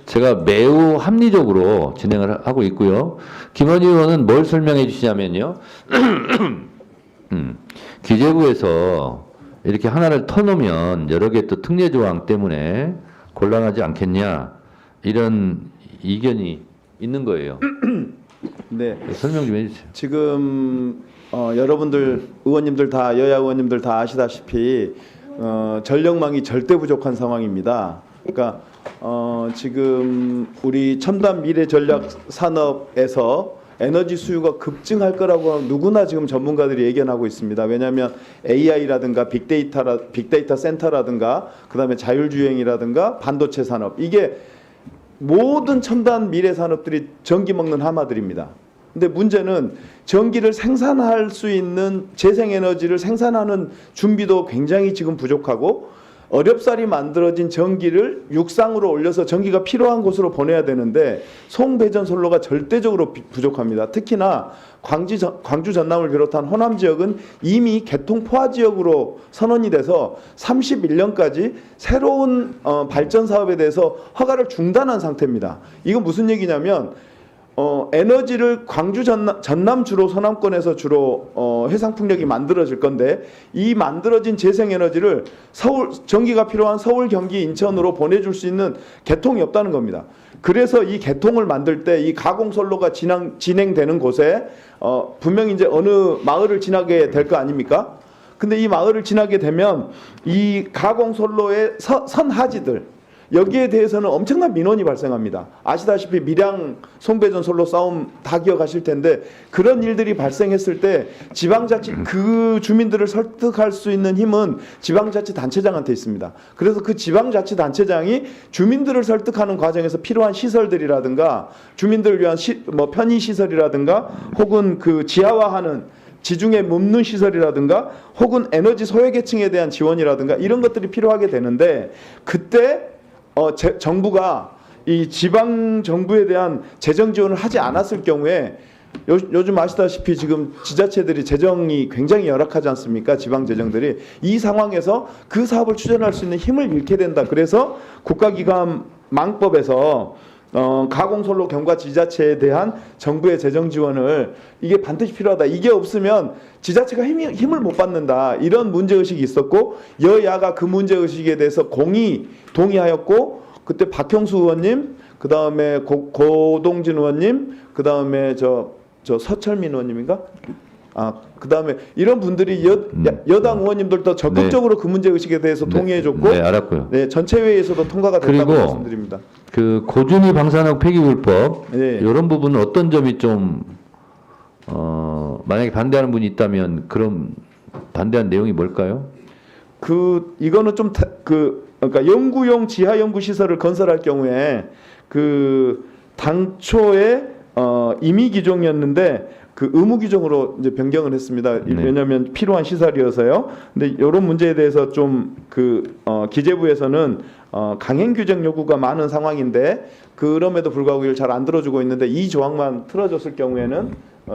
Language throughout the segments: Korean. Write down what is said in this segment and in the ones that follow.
제가 매우 합리적으로 진행을 하고 있고요. 김원희 의원은 뭘 설명해 주시냐면요. 기재부에서 이렇게 하나를 터놓으면 여러 개 또 특례 조항 때문에 곤란하지 않겠냐 이런 이견이 있는 거예요. 네. 설명 좀 해주세요. 지금 여러분들 의원님들 다 여야 의원님들 다 아시다시피 전력망이 절대 부족한 상황입니다. 그러니까 지금 우리 첨단 미래 전략 산업에서 에너지 수요가 급증할 거라고 누구나 지금 전문가들이 예견하고 있습니다. 왜냐하면 AI라든가 빅데이터 센터라든가 그다음에 자율주행이라든가 반도체 산업 이게 모든 첨단 미래 산업들이 전기 먹는 하마들입니다. 근데 문제는 전기를 생산할 수 있는 재생에너지를 생산하는 준비도 굉장히 지금 부족하고 어렵사리 만들어진 전기를 육상으로 올려서 전기가 필요한 곳으로 보내야 되는데 송배전솔로가 절대적으로 부족합니다. 특히나 광주 전남을 비롯한 호남 지역은 이미 개통 포화 지역으로 선언이 돼서 31년까지 새로운 발전 사업에 대해서 허가를 중단한 상태입니다. 이건 무슨 얘기냐면 에너지를 광주 전남 주로 서남권에서 주로 해상풍력이 만들어질 건데 이 만들어진 재생에너지를 서울 전기가 필요한 서울, 경기, 인천으로 보내줄 수 있는 개통이 없다는 겁니다. 그래서 이 개통을 만들 때 이 가공선로가 진행되는 곳에 분명히 이제 어느 마을을 지나게 될 거 아닙니까? 근데 이 마을을 지나게 되면 이 가공선로의 선하지들 여기에 대해서는 엄청난 민원이 발생합니다. 아시다시피 밀양 송배전 솔로 싸움 다 기억하실 텐데 그런 일들이 발생했을 때 지방자치 그 주민들을 설득할 수 있는 힘은 지방자치단체장한테 있습니다. 그래서 그 지방자치단체장이 주민들을 설득하는 과정에서 필요한 시설들이라든가 주민들을 위한 편의 시설이라든가 혹은 그 지하화하는 지중해 묻는 시설이라든가 혹은 에너지 소외계층에 대한 지원이라든가 이런 것들이 필요하게 되는데 그때 정부가 이 지방 정부에 대한 재정 지원을 하지 않았을 경우에 요즘 아시다시피 지금 지자체들이 재정이 굉장히 열악하지 않습니까? 지방 재정들이 이 상황에서 그 사업을 추진할 수 있는 힘을 잃게 된다. 그래서 국가기관 망법에서 가공선로 경과 지자체에 대한 정부의 재정 지원을 이게 반드시 필요하다. 이게 없으면 지자체가 힘을 못 받는다. 이런 문제의식이 있었고 여야가 그 문제의식에 대해서 동의하였고 그때 박형수 의원님 그다음에 고동진 의원님 그다음에 저 서철민 의원님인가? 그다음에 이런 분들이 여당 의원님들도 적극적으로 그 문제의식에 대해서 동의해줬고 네, 알았고요. 네, 전체 회의에서도 통과가 됐다고 그리고 말씀드립니다. 그 고준위 방사능 폐기물법 네. 이런 부분은 어떤 점이 좀 만약에 반대하는 분이 있다면 그럼 반대한 내용이 뭘까요? 이거는 좀 그러니까 연구용 지하 연구 시설을 건설할 경우에 그 당초에 임의 기종이었는데 그 의무 기종으로 이제 변경을 했습니다. 네. 왜냐하면 필요한 시설이어서요. 근데 이런 문제에 대해서 좀 기재부에서는 강행 규정 요구가 많은 상황인데 그럼에도 불구하고 이걸 잘 안 들어주고 있는데 이 조항만 틀어줬을 경우에는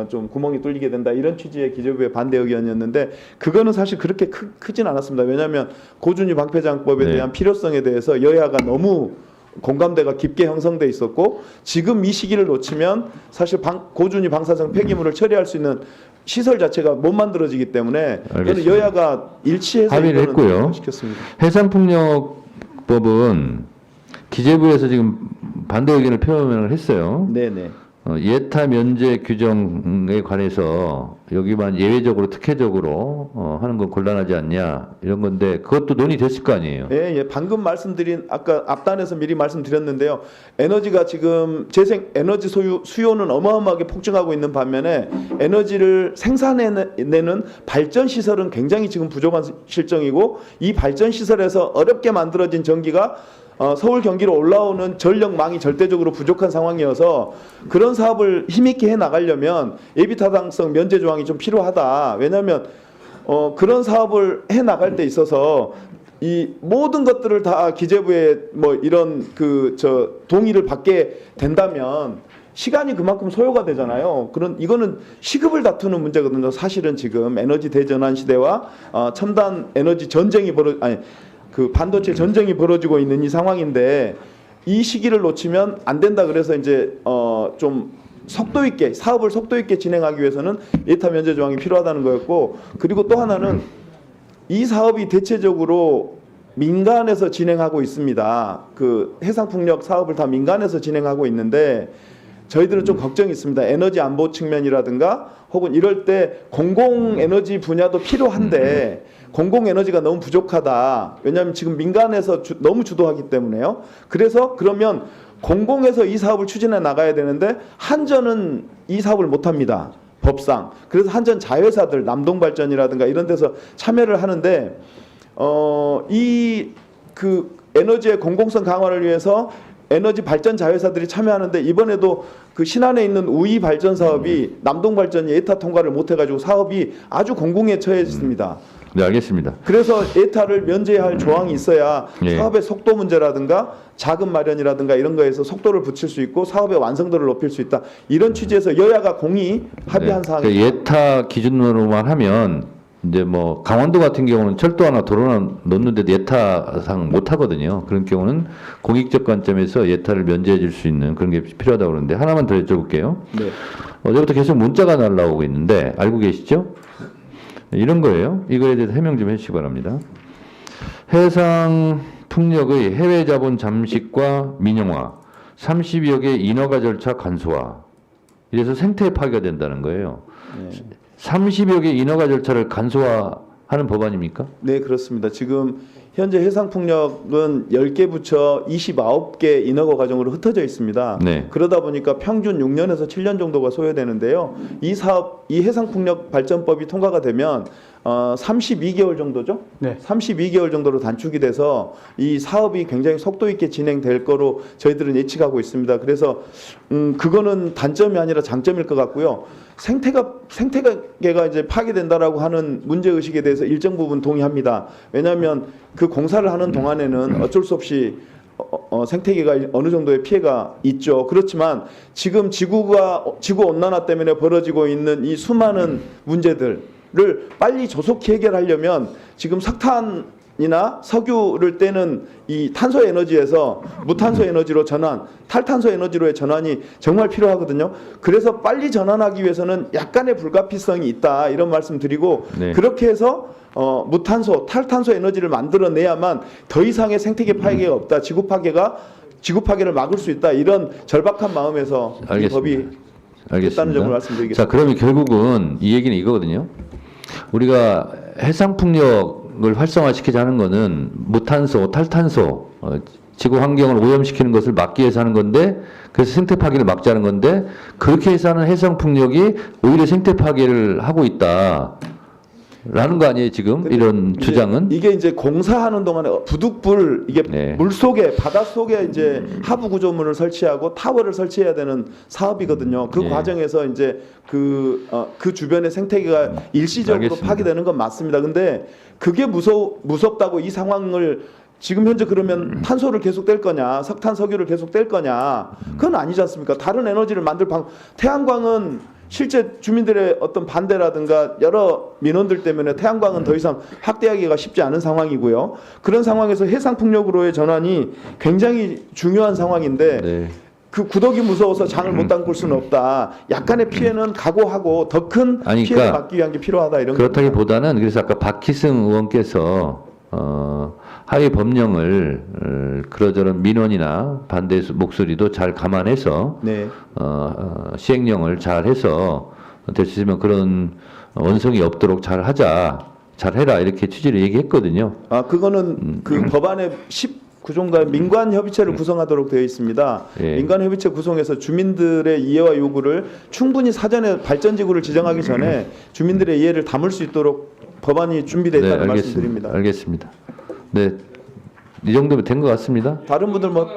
좀 구멍이 뚫리게 된다 이런 취지의 기재부의 반대 의견이었는데 그거는 사실 그렇게 크진 않았습니다. 왜냐하면 고준위 방패장법에 네. 대한 필요성에 대해서 여야가 너무 공감대가 깊게 형성돼 있었고 지금 이 시기를 놓치면 사실 고준위 방사성 폐기물을 처리할 수 있는 시설 자체가 못 만들어지기 때문에 저는 여야가 일치해서 합의를 했고요. 시켰습니다. 해상풍력법은 기재부에서 지금 반대 의견을 표명을 했어요. 네네. 예타 면제 규정에 관해서 여기만 예외적으로 특혜적으로 하는 건 곤란하지 않냐 이런 건데 그것도 논의됐을 거 아니에요. 예, 방금 말씀드린 아까 앞단에서 미리 말씀드렸는데요. 에너지가 지금 에너지 수요는 어마어마하게 폭증하고 있는 반면에 에너지를 생산해내는 발전 시설은 굉장히 지금 부족한 실정이고 이 발전 시설에서 어렵게 만들어진 전기가 서울 경기로 올라오는 전력망이 절대적으로 부족한 상황이어서 그런 사업을 힘있게 해나가려면 예비타당성 면제 조항이 좀 필요하다. 왜냐하면 그런 사업을 해나갈 때 있어서 이 모든 것들을 다 기재부에 이런 동의를 받게 된다면 시간이 그만큼 소요가 되잖아요. 이거는 시급을 다투는 문제거든요. 사실은 지금 에너지 대전환 시대와 첨단 에너지 전쟁이 반도체 전쟁이 벌어지고 있는 이 상황인데 이 시기를 놓치면 안 된다. 그래서 이제 좀 속도 있게 사업을 속도 있게 진행하기 위해서는 예타 면제 조항이 필요하다는 거였고, 그리고 또 하나는 이 사업이 대체적으로 민간에서 진행하고 있습니다. 그 해상풍력 사업을 다 민간에서 진행하고 있는데 저희들은 좀 걱정이 있습니다. 에너지 안보 측면이라든가 혹은 이럴 때 공공에너지 분야도 필요한데 공공에너지가 너무 부족하다. 왜냐하면 지금 민간에서 너무 주도하기 때문에요. 그래서 그러면 공공에서 이 사업을 추진해 나가야 되는데 한전은 이 사업을 못합니다. 법상. 그래서 한전 자회사들 남동발전이라든가 이런 데서 참여를 하는데 이 그 에너지의 공공성 강화를 위해서 에너지 발전 자회사들이 참여하는데 이번에도 그 신안에 있는 우이 발전 사업이 남동발전이 예타 통과를 못해가지고 사업이 아주 공공에 처해졌습니다. 네, 알겠습니다. 그래서 예타를 면제할 조항이 있어야 예. 사업의 속도 문제라든가 자금 마련이라든가 이런 거에서 속도를 붙일 수 있고 사업의 완성도를 높일 수 있다. 이런 취지에서 여야가 공히 합의한 네. 사항입니다. 예타 기준으로만 하면 이제 뭐 강원도 같은 경우는 철도 하나 도로 하나 넣는데도 예타상 못 하거든요. 그런 경우는 공익적 관점에서 예타를 면제해 줄 수 있는 그런 게 필요하다고 그러는데 하나만 더 여쭤볼게요. 네. 어제부터 계속 문자가 날라오고 있는데 알고 계시죠? 이런 거예요. 이거에 대해서 해명 좀 해주시기 바랍니다. 해상 풍력의 해외 자본 잠식과 민영화, 30여 개 인허가 절차 간소화. 이래서 생태 파괴가 된다는 거예요. 네. 30여 개 인허가 절차를 간소화하는 법안입니까? 네, 그렇습니다. 지금 현재 해상풍력은 10개 부처 29개 인허가 과정으로 흩어져 있습니다. 네. 그러다 보니까 평균 6년에서 7년 정도가 소요되는데요. 이 사업, 이 해상풍력 발전법이 통과가 되면 32개월 정도죠? 네. 32개월 정도로 단축이 돼서 이 사업이 굉장히 속도 있게 진행될 거로 저희들은 예측하고 있습니다. 그래서 그거는 단점이 아니라 장점일 것 같고요. 생태계가 이제 파괴된다라고 하는 문제 의식에 대해서 일정 부분 동의합니다. 왜냐하면 그 공사를 하는 동안에는 어쩔 수 없이 생태계가 어느 정도의 피해가 있죠. 그렇지만 지금 지구 온난화 때문에 벌어지고 있는 이 수많은 문제들을 빨리 조속히 해결하려면 지금 석탄이나 석유를 떼는 이 탄소 에너지에서 무탄소 에너지로 전환, 탈탄소 에너지로의 전환이 정말 필요하거든요. 그래서 빨리 전환하기 위해서는 약간의 불가피성이 있다 이런 말씀 드리고 네. 그렇게 해서 무탄소, 탈탄소 에너지를 만들어내야만 더 이상의 생태계 파괴가 없다. 지구 파괴를 막을 수 있다. 이런 절박한 마음에서 이 법이 됐다는 점을 말씀드리겠습니다. 자, 그러면 결국은 이 얘기는 이거거든요. 우리가 해상풍력을 활성화시키자 하는 거는 무탄소, 탈탄소, 지구 환경을 오염시키는 것을 막기 위해서 하는 건데, 그래서 생태 파괴를 막자는 건데, 그렇게 해서 하는 해상풍력이 오히려 생태 파괴를 하고 있다. 라는 거 아니에요, 지금? 이런 주장은? 이게 이제 공사하는 동안에 부득불 이게 네. 물 속에 바다 속에 이제 하부 구조물을 설치하고 타워를 설치해야 되는 사업이거든요. 그 네. 과정에서 이제 그 주변의 생태계가 일시적으로 알겠습니다. 파괴되는 건 맞습니다. 근데 그게 무섭다고 이 상황을 지금 현재 그러면 탄소를 계속 뗄 거냐, 석탄, 석유를 계속 뗄 거냐, 그건 아니지 않습니까? 다른 에너지를 만들 태양광은 실제 주민들의 어떤 반대라든가 여러 민원들 때문에 태양광은 더 이상 확대하기가 쉽지 않은 상황이고요. 그런 상황에서 해상풍력으로의 전환이 굉장히 중요한 상황인데 네. 그 구덕이 무서워서 장을 못 담글 수는 없다. 약간의 피해는 각오하고 더 큰 아니, 피해를 그러니까 막기 위한 게 필요하다. 이런 그렇다기보다는 그래서 아까 박희승 의원께서 하위 법령을 그러저런 민원이나 반대 목소리도 잘 감안해서 네. 시행령을 잘 해서 될 수 있으면 그런 원성이 없도록 잘 하자, 잘 해라 이렇게 취지를 얘기했거든요. 그거는 그 법안의 19조인가에 민관협의체를 구성하도록 되어 있습니다. 예. 민관협의체 구성해서 주민들의 이해와 요구를 충분히 사전에 발전지구를 지정하기 전에 주민들의 이해를 담을 수 있도록 법안이 준비되어 있다는 말씀드립니다. 알겠습니다. 네, 이 정도면 된 것 같습니다. 다른 분들 뭐